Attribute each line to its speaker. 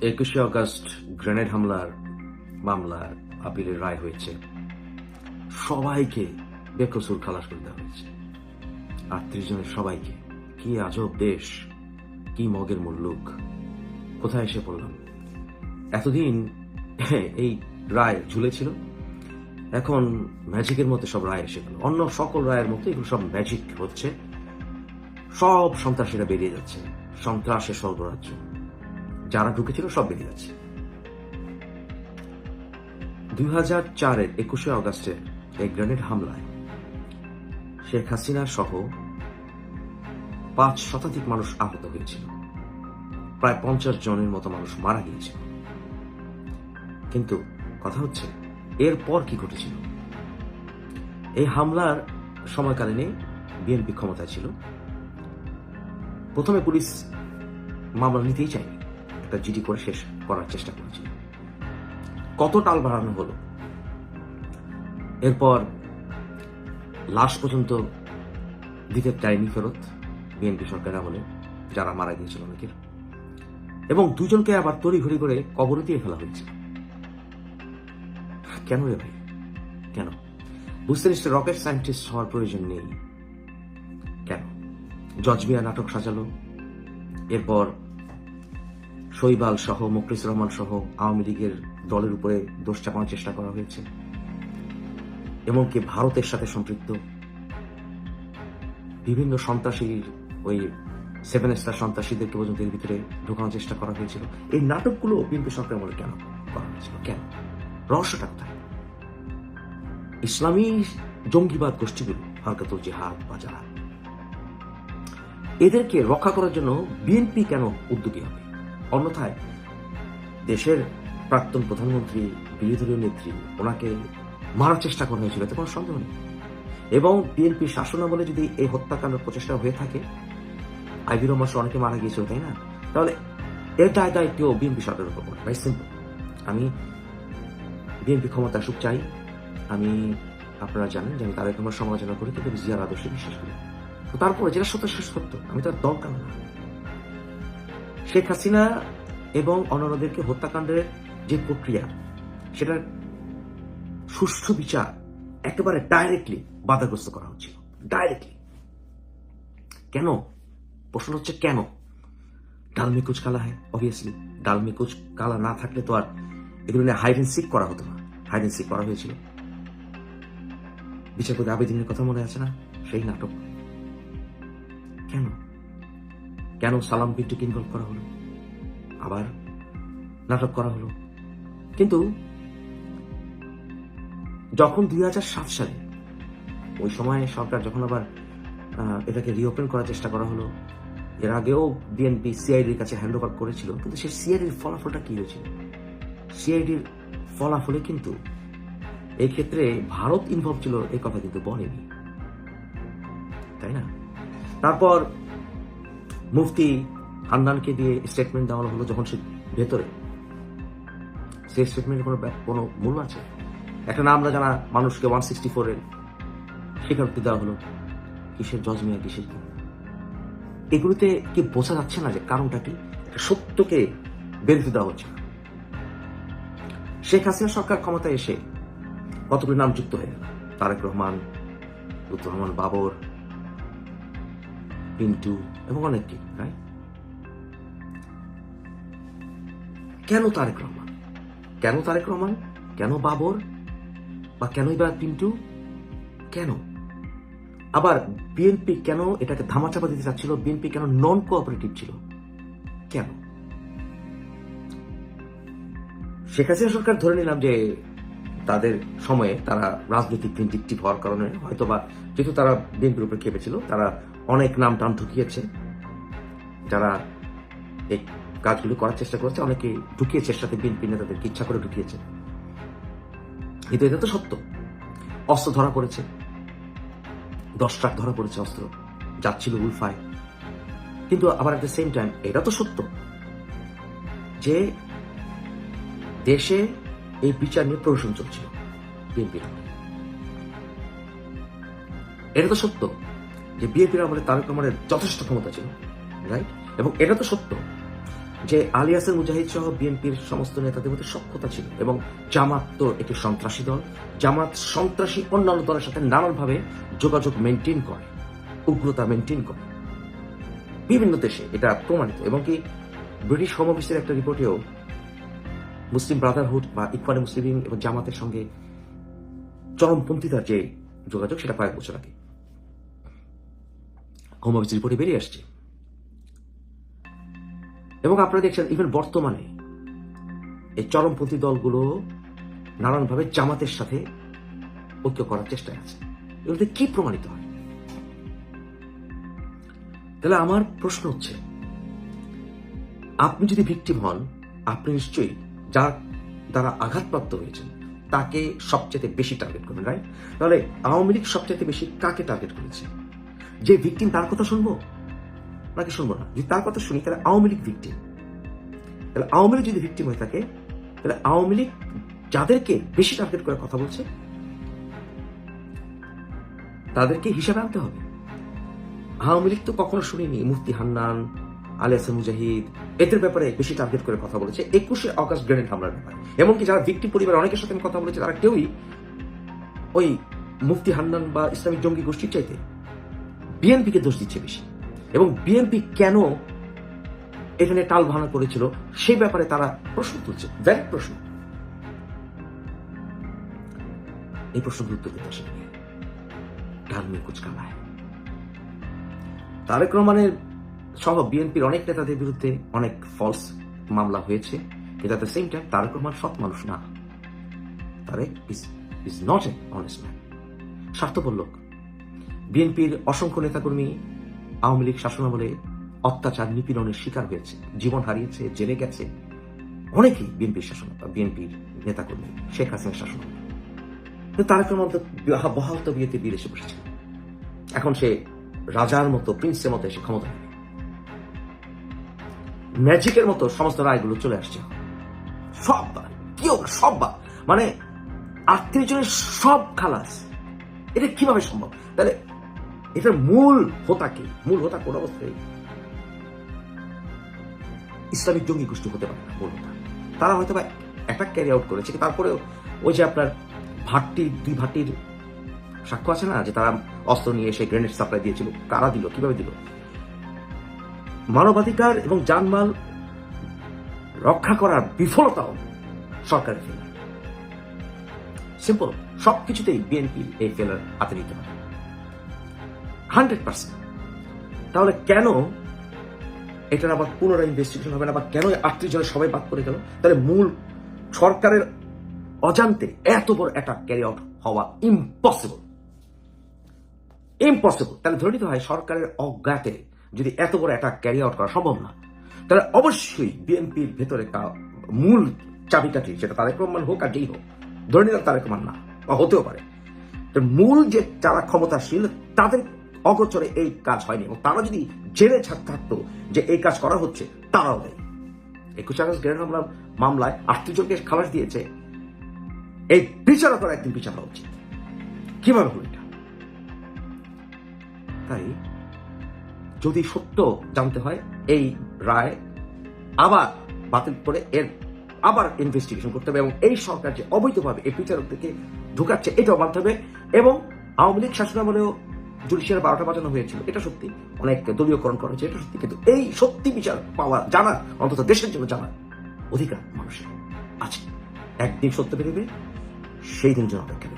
Speaker 1: 21শে August grenade হামলার মামলার আপিলের রায় হয়েছে। সবাইকে বেকসুর খালাস করে দেওয়া হয়েছে। 38 জনের সবাইকে। কি আজব দেশ, কি মগের মুল্লুক, কোথায় এসে পড়লাম। এতদিন এই রায় ঝুলেছিল, এখন ম্যাজিকের মধ্যে সব রায় এসে গেল। অন্য সকল রায়ের মতো এগুলো সব ম্যাজিক হচ্ছে। সব সন্ত্রাসীরা বেরিয়ে যাচ্ছে, সন্ত্রাসের স্বর্গরাজ্য। যারা ঢুকেছিল সব বেরিয়ে যাচ্ছে। 2004-এর 21শে আগস্টের এই গ্রেনেড হামলায় শেখ হাসিনা সহ 5 শতাধিক মানুষ আহত হয়েছিল, প্রায় 50 জনের মতো মানুষ মারা গিয়েছিল। কিন্তু কথা হচ্ছে এরপর কি ঘটেছিল। এই হামলার সময়কালীনে বিএনপি ক্ষমতায় ছিল। প্রথমে পুলিশ মামলা নিতেই চায়নি, একটা জিডি করে শেষ করার চেষ্টা করেছিল। কত টাল বাড়ানো হলো, এরপর লাশ পর্যন্ত দিতে চায়নি ফেরত বিএনপি সরকার আমলে, যারা মারা গিয়েছিল অনেকের। এবং 2 জনকে আবার তড়িঘড়ি করে কবরে দিয়ে ফেলা হয়েছে। কেন রে ভাই, কেন? বুঝতে নিশ্চয় রকেট সায়েন্টিস্ট হওয়ার প্রয়োজন নেই। কেন? জজ মিয়া নাটক সাজালো, এরপর শৈবাল সহ মুখলিস রহমান সহ আওয়ামী লীগের দলের উপরে দোষ চাপানোর চেষ্টা করা হয়েছে। এমনকি ভারতের সাথে সম্পৃক্ত বিভিন্ন সন্ত্রাসীর, ওই 7 স্টার সন্ত্রাসীদেরকে পর্যন্ত এর ভিতরে ঢোকানোর চেষ্টা করা হয়েছিল। এই নাটকগুলো বিএনপি সরকার আমলে কেন করা হয়েছিল? কেন? রহস্যটা কোথায়? ইসলামী জঙ্গিবাদ গোষ্ঠীগুলো, হারকাতুল জিহাদ বা যারা, এদেরকে রক্ষা করার জন্য বিএনপি কেন উদ্যোগী হবে? অন্যথায় দেশের প্রাক্তন প্রধানমন্ত্রী, বিরোধী দলীয় নেত্রী, ওনাকে মারার চেষ্টা করা হয়েছিল, এতে কোনো সন্দেহ নেই। এবং বিএনপি শাসনামলে যদি এই হত্যাকাণ্ডের প্রচেষ্টা হয়ে থাকে, আইবি রহমান অনেকে মারা গিয়েছিল, তাই না? তাহলে এর দায়িত্ব বিএনপি সরকারের উপর পড়ে। ভাই সিম্পল। আমি বিএনপি ক্ষমতা আসুক চাই। আমি, আপনারা জানেন যে আমি তারেক রহমানের সমালোচনা করি, কিন্তু জিয়ার আদর্শে বিশ্বাস করি। তো তারপরে যেটা সত্য সে সত্য, আমি তার দরকার না। শেখ হাসিনা এবং অন্যান্যদেরকে হত্যাকাণ্ডের যে প্রক্রিয়া, সেটার সুষ্ঠু বিচার একেবারে ডাইরেক্টলি বাধাগ্রস্ত করা হচ্ছিল। ডাইরেক্টলি। কেন? প্রশ্ন হচ্ছে কেন? ডাল মে কুচ কালা হ্যায়, অবভিয়াসলি। ডাল মে কুচ কালা না থাকলে তো আর এগুলো নিয়ে হাইড এন্ড সিক করা হতো না। হাইড এন্ড সিক করা হয়েছিল। বিচারপতি আবেদিনের কথা মনে আছে না? সেই নাটক। কেন? কেন সালাম পিন্টুকে ইনভলভ করা হলো, আবার নাটক করা হলো? কিন্তু যখন 2007 সালে ওই সময় সরকার যখন আবার এটাকে রিওপেন করার চেষ্টা করা হলো, এর আগেও বিএনপি সিআইডির কাছে হ্যান্ড ওভার করেছিল, কিন্তু সেই সিআইডির ফলাফলটা কি হয়েছিল? সিআইডির ফলাফলে কিন্তু এই ক্ষেত্রে ভারত ইনভলভ ছিল এই কথা কিন্তু বলেনি, তাই না? তারপর মুফতি হান্নানকে দিয়ে স্টেটমেন্ট দেওয়া হলো যখন সে ভেতরে, সেই স্টেটমেন্টের কোনো মূল্য আছে? একটা নাম না জানা মানুষকে 164-এর স্বীকারোক্তি দেওয়া হলো। কিসের জজ মিয়া, কিসের কি? এগুলোতে কি বোঝা যাচ্ছে না যে কারণটা কি? সত্যকে বেরোতে দেওয়া হচ্ছে না। শেখ হাসিনা সরকার ক্ষমতায় এসে কতগুলো নাম যুক্ত হয়ে গেল। তারেক রহমান, লুৎফর রহমান বাবর, পিন্টু এবং অনেক কি, রাইট? কেন তারেক রহমান? কেন তারেক রহমান? কেন বাবর? বা কেনই বা পিন্টু? কেন? আবার বিএনপি কেন এটাকে ধামাচাপা দিতে চাচ্ছিল? বিএনপি কেন নন কোঅপারেটিভ ছিল? কেন? শেখ হাসিনা সরকার ধরে নিলাম যে তাদের সময়ে তারা রাজনৈতিক ভিন্ডিকটিভ হওয়ার কারণে হয়তোবা, যেহেতু তারা বিএনপির উপরে খেপেছিল, তারা অনেক নাম টাম ঢুকিয়েছে, যারা এই কাজগুলো করার চেষ্টা করেছে, অনেকে ঢুকিয়েছে, সাথে বিএনপি নেতাদেরকে ইচ্ছা করে ঢুকিয়েছে। কিন্তু এটা তো সত্য। অস্ত্র ধরা পড়েছে, 10 ট্রাক ধরা পড়েছে অস্ত্র, যাচ্ছিল উলফায়। কিন্তু আবার এট দ্য সেম টাইম এটা তো সত্য যে দেশে এই বিচার নিয়ে প্রহসন চলছিল বিএনপির। এটা তো সত্য যে বিএনপির আমলে তারেক রহমানের যথেষ্ট ক্ষমতা ছিল, রাইট? এবং এটা তো সত্য যে আলী হাসান মুজাহিদ সহ বিএনপির সমস্ত নেতাদের মধ্যে সক্ষতা ছিল, এবং জামাত তো একটি সন্ত্রাসী দল। জামাত সন্ত্রাসী অন্যান্য দলের সাথে নানানভাবে যোগাযোগ মেনটেন করে, উগ্রতা মেনটেন করে বিভিন্ন দেশে, এটা প্রমাণিত। এবং কি ব্রিটিশ হোম অফিসের একটা রিপোর্টেও মুসলিম ব্রাদারহুড বা ইখওয়ানে মুসলিমিন এবং জামাতের সঙ্গে চরমপন্থীতার যে যোগাযোগ, সেটা কয়েক বছর আগে হোম অফিস রিপোর্টে বেরিয়ে আসছে। এবং আপনারা দেখছেন ইভেন বর্তমানে এই চরমপন্থী দলগুলো নানানভাবে জামাতের সাথে ঐক্য করার চেষ্টায় আছে। এগুলোতে কি প্রমাণিত হয়? তাহলে আমার প্রশ্ন হচ্ছে, আপনি যদি ভিকটিম হন, আপনি নিশ্চয়ই যার দ্বারা আঘাতপ্রাপ্ত হয়েছেন তাকে সবচেয়ে বেশি টার্গেট করবেন, রাইট? তাহলে আওয়ামী লীগ সবচেয়ে বেশি কাকে টার্গেট করেছে? যে ভিকটিম তার কথা শুনবো নাকি শুনবো না? যদি তার কথা শুনি তাহলে আওয়ামী লীগ ভিকটিম। তাহলে আওয়ামী লীগ যদি ভিকটিম হয়ে থাকে, তাহলে আওয়ামী লীগ যাদেরকে বেশি টার্গেট করে কথা বলছে তাদেরকে হিসাবে আনতে হবে। আওয়ামী লীগ তো কখনো শুনিনি মুফতি হান্নান, আলী হাসান মুজাহিদ এদের ব্যাপারে বেশি টার্গেট করে কথা বলেছে 21শে অগাস্ট গ্রেনেড হামলার ব্যাপারে। এমনকি যারা ভিকটিম পরিবার অনেকের সাথে কথা বলেছে তারা কেউই ওই মুফতি হান্নান বা ইসলামিক জঙ্গি গোষ্ঠীর চাইতে বিএনপিকে দোষ দিচ্ছে বেশি। এবং বিএনপি কেন এখানে টাল ভাঙা করেছিল সেই ব্যাপারে তারা প্রশ্ন তুলছে, ডাইরেক্ট প্রশ্ন। এই প্রশ্নের উত্তর দিতে আসেনি, ডাল মে কুচ কালা হ্যায়। তারেক রহমানের সহ বিএনপির অনেক নেতাদের বিরুদ্ধে অনেক ফলস মামলা হয়েছে, কিন্তু at the same time Tarique Rahman সৎ মানুষ না। Tarique is not a honest man, স্বার্থপর লোক। বিএনপির অসংখ্য নেতাকর্মী আওয়ামী লীগ শাসনামলে অত্যাচার নিপীড়নের শিকার হয়েছে, জীবন হারিয়েছে, জেলে গেছে অনেকেই বিএনপির শাসন, বিএনপির নেতাকর্মী শেখ হাসিনার শাসনামলে। তারেক রহমান তো বহাল তবিয়তে বীর এসে বসেছে, এখন সে রাজার মতো, প্রিন্সের মতো এসে ক্ষমতা নেবে। ম্যাজিকের মতো সমস্ত রায়গুলো চলে আসছে, সব কেউ সব মানে 38 জনের সব খালাস। এটা কিভাবে সম্ভব? তাহলে এটার মূল হোতা কি? মূল হোতা কোন অবস্থায় ইসলামিক জঙ্গি গোষ্ঠী হতে পারে না। মূল হোতা তারা হয়তো বা অ্যাটাক ক্যারি আউট করেছে, তারপরেও ওই যে আপনার দুই ভাটির সাক্ষ্য আছে না, যে তারা অস্ত্র নিয়ে এসে গ্রেনেড সাপ্লাই দিয়েছিল, কারা দিল, কিভাবে দিল? মানবাধিকার এবং জানমাল রক্ষা করার বিফলতাও সরকারের ফেলার। সিম্পল, সবকিছুতেই বিএনপি এই ফেলার হাতে নিতে হবে 100%। তাহলে কেন এটার আবার পুনরায় ইনভেস্টিগেশন হবে না, বা কেন 38 জনের সবাই বাদ পড়ে গেল? তাহলে মূল সরকারের অজান্তে এত বড় অ্যাটাক ক্যারি আউট হওয়া ইম্পসিবল। তাহলে ধরে নিতে হয় সরকারের অজ্ঞাতে যদি এত বড় অ্যাটাক ক্যারি আউট করা সম্ভব না, তাহলে অবশ্যই বিএনপির ভেতরে মূল চাবিকাঠি, সেটা তারেক রহমান হোক আর যেই হোক, ধরে নিলাম তারেক রহমান না, বা হতেও পারে, মূল যে যারা ক্ষমতাশীল তাদের অগোচরে এই কাজ হয়নি, এবং তারা যদি জেনে থাকতো যে এই কাজ করা হচ্ছে, তারাও দেয়। 21 আগস্ট গ্রেনেড হামলার মামলায় 38 জনকে খালাস দিয়েছে, এই বিচারকরা একদিন বিচার হওয়া উচিত। কিভাবে হলো এটা? তাই যদি সত্য জানতে হয়, এই রায় আবার বাতিল করে এর আবার ইনভেস্টিগেশন করতে হবে, এবং এই সরকার যে অবৈধভাবে এই বিচারকদেরকে ঢুকাচ্ছে এটাও মানতে হবে। এবং আওয়ামী লীগ শাসনামলেও জুডিশিয়াল 12টা বাজানো হয়েছিল, এটা সত্যি, অনেক দলীয়করণ করা হয়েছে, এটা সত্যি, কিন্তু এই সত্যি বিচার পাওয়া, জানা, অন্তত দেশের জন্য জানার অধিকার মানুষের আছে। একদিন সত্য বেরোবে, সেই দিন জন্য অপেক্ষা